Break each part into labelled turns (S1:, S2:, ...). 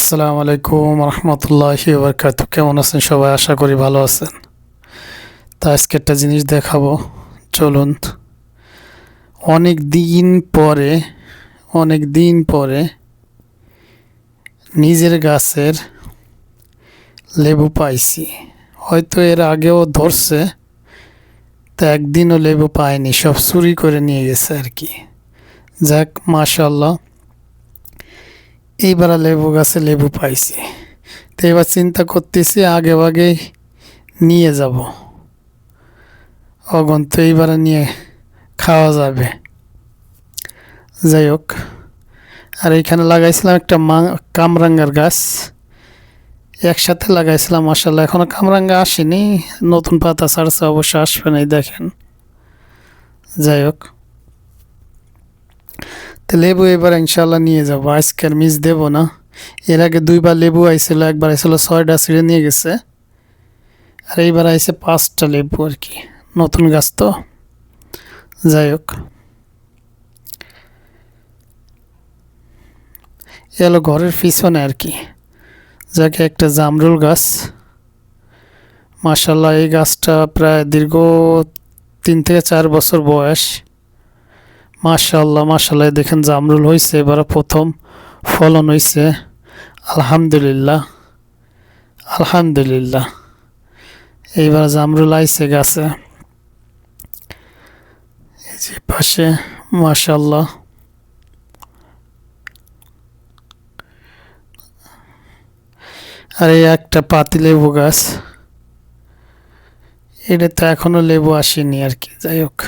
S1: আসসালামু আলাইকুম রহমতুল্লাহি ওবরকাতুহু। কেমন আছেন সবাই? আশা করি ভালো আছেন। তা আজকে একটা জিনিস দেখাবো, চলুন। অনেক দিন পরে অনেক দিন পরে নিজের গাছের লেবু পাইছি। হয়তো এর আগেও ধরছে, তা একদিনও লেবু পাইনি, সব চুরি করে নিয়ে গেছে আর কি। যাক, মাশাআল্লাহ, এইবার লেবু গাছে লেবু পাইছি। তো এবার চিন্তা করতেছি আগে ভাগে নিয়ে যাব, অগন তো এইবারে নিয়ে খাওয়া যাবে। যাই হোক, আর এইখানে লাগাইছিলাম একটা কামরাঙ্গার গাছ, একসাথে লাগাইছিলাম। মাশাআল্লাহ, এখনো কামরাঙ্গা আসেনি, নতুন পাতা ছাড়ছে, অবশ্য আসবে না, দেখেন। যাই হোক, তো লেবু এবার ইনশাল্লাহ নিয়ে যাবো, আজকে আর মিস দেবো না। এর আগে দুইবার লেবু আইছিল, একবার আইছিল 6টা ছিঁড়ে নিয়ে গেছে, আর এইবার আইছে 5টা লেবু আর কি, নতুন গাছ তো। যাই হোক, এলো ঘরের পিছনে আর কি, যাকে একটা জামরুল গাছ। মাশাল্লাহ, এই গাছটা প্রায় দীর্ঘ 3 থেকে 4 বছর বয়স। মাশাল্লাহ মাশাল্লাহ, দেখেন জামরুল হয়েছে, এবার প্রথম ফলন হয়েছে। আলহামদুলিল্লাহ আলহামদুলিল্লাহ, এইবার জামরুল আইছে গাছে। এই যে পাশে, মাশাল্লাহ। আর এই একটা পাতিলেবু গাছ, এটা তো এখনো লেবু আসেনি আর কি। যাই হোক,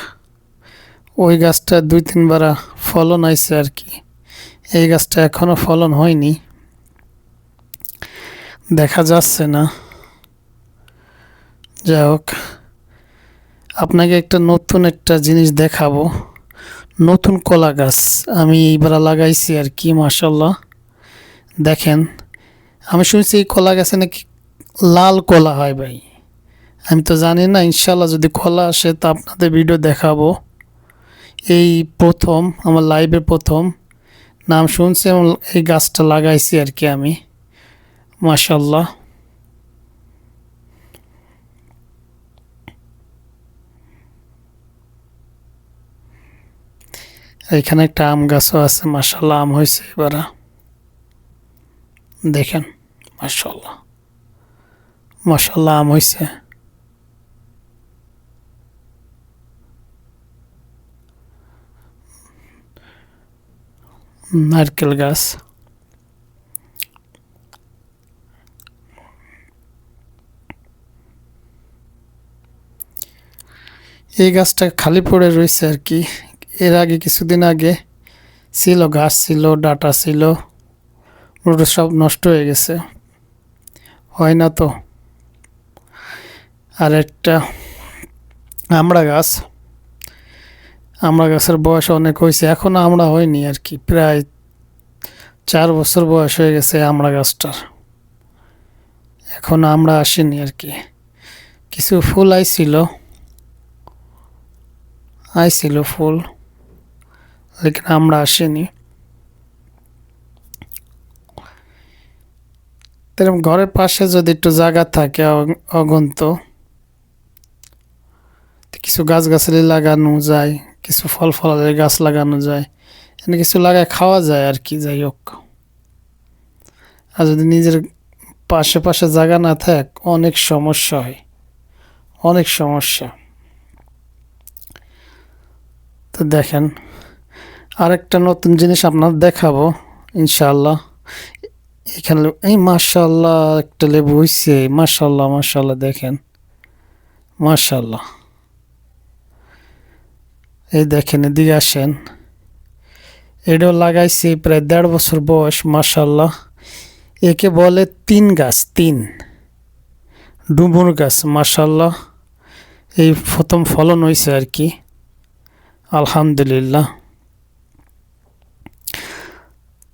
S1: ওই গাছটা 2-3বার ফলন আইছে আর কি, এই গাছটা এখনো ফলন হয়নি, দেখা যাচ্ছে না। যাই হোক, আপনাকে নতুন একটা জিনিস দেখাবো। নতুন কলা গাছ আমি এইবার লাগাইছি আর কি। মাশাল্লাহ, দেখেন, আমি শুনছি এই কলা গাছে নাকি লাল কলা হয় ভাই, আমি তো জানি না। ইনশাল্লাহ যদি কলা আসে তা আপনাদের ভিডিও দেখাবো। এই প্রথম আমার লাইভে প্রথম নাম শুনছি এবং এই গাছটা লাগাইছি আর কি আমি। মাশাল্লাহ, এখানে একটা আম গাছও আছে। মাশাল্লাহ, আম হয়েছে এবার, দেখেন। মাশাল্লাহ মাশাল্লাহ, আম হয়েছে। নারকেল গাছ, এই গাছটা খালি পড়ে রয়েছে আর কি। এর আগে কিছুদিন আগে ছিল, গাছ ছিল, ডাটা ছিল, ওটা সব নষ্ট হয়ে গেছে, হয় না তো। আর একটা আমড়া গাছ, আমড়া গাছের বয়স অনেক হয়েছে, এখনো আমড়া হয়নি আর কি, প্রায় 4 বছর বয়স হয়ে গেছে আমড়া গাছটার, এখনো আমড়া আসেনি আর কি। কিছু ফুল আইছিল ফুল, লেকিন আমড়া আসেনি। এরকম ঘরের পাশে যদি একটু জায়গা থাকে অগন্ত, কিছু গাছগাছালি লাগানো যায়, কিছু ফল ফলাদের গাছ লাগানো যায়, এনে কিছু লাগায় খাওয়া যায় আর কি। যাই হোক, আর যদি নিজের পাশে পাশে জায়গা না থাক, অনেক সমস্যা হয়, অনেক সমস্যা। তো দেখেন, আরেকটা নতুন জিনিস আপনার দেখাবো ইনশাআল্লাহ। এখানে এই মাশাআল্লাহ একটা লেবু হইছে, মাশাআল্লাহ মাশাআল্লাহ, দেখেন। মাশাআল্লাহ, এই দেখেন, এদিকে আসেন। এটাও লাগাইছি প্রায় 1.5 বছর বয়স। মাশাআল্লাহ, একে বলে 3 গাছ, ডুমুর গাছ। মাশাআল্লাহ, এই প্রথম ফলন হয়েছে আর কি, আলহামদুলিল্লাহ।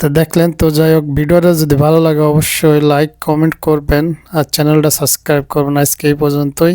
S1: তো দেখলেন তো। যাই হোক, ভিডিওটা যদি ভালো লাগে অবশ্যই লাইক কমেন্ট করবেন আর চ্যানেলটা সাবস্ক্রাইব করবেন। আজকে এই পর্যন্তই।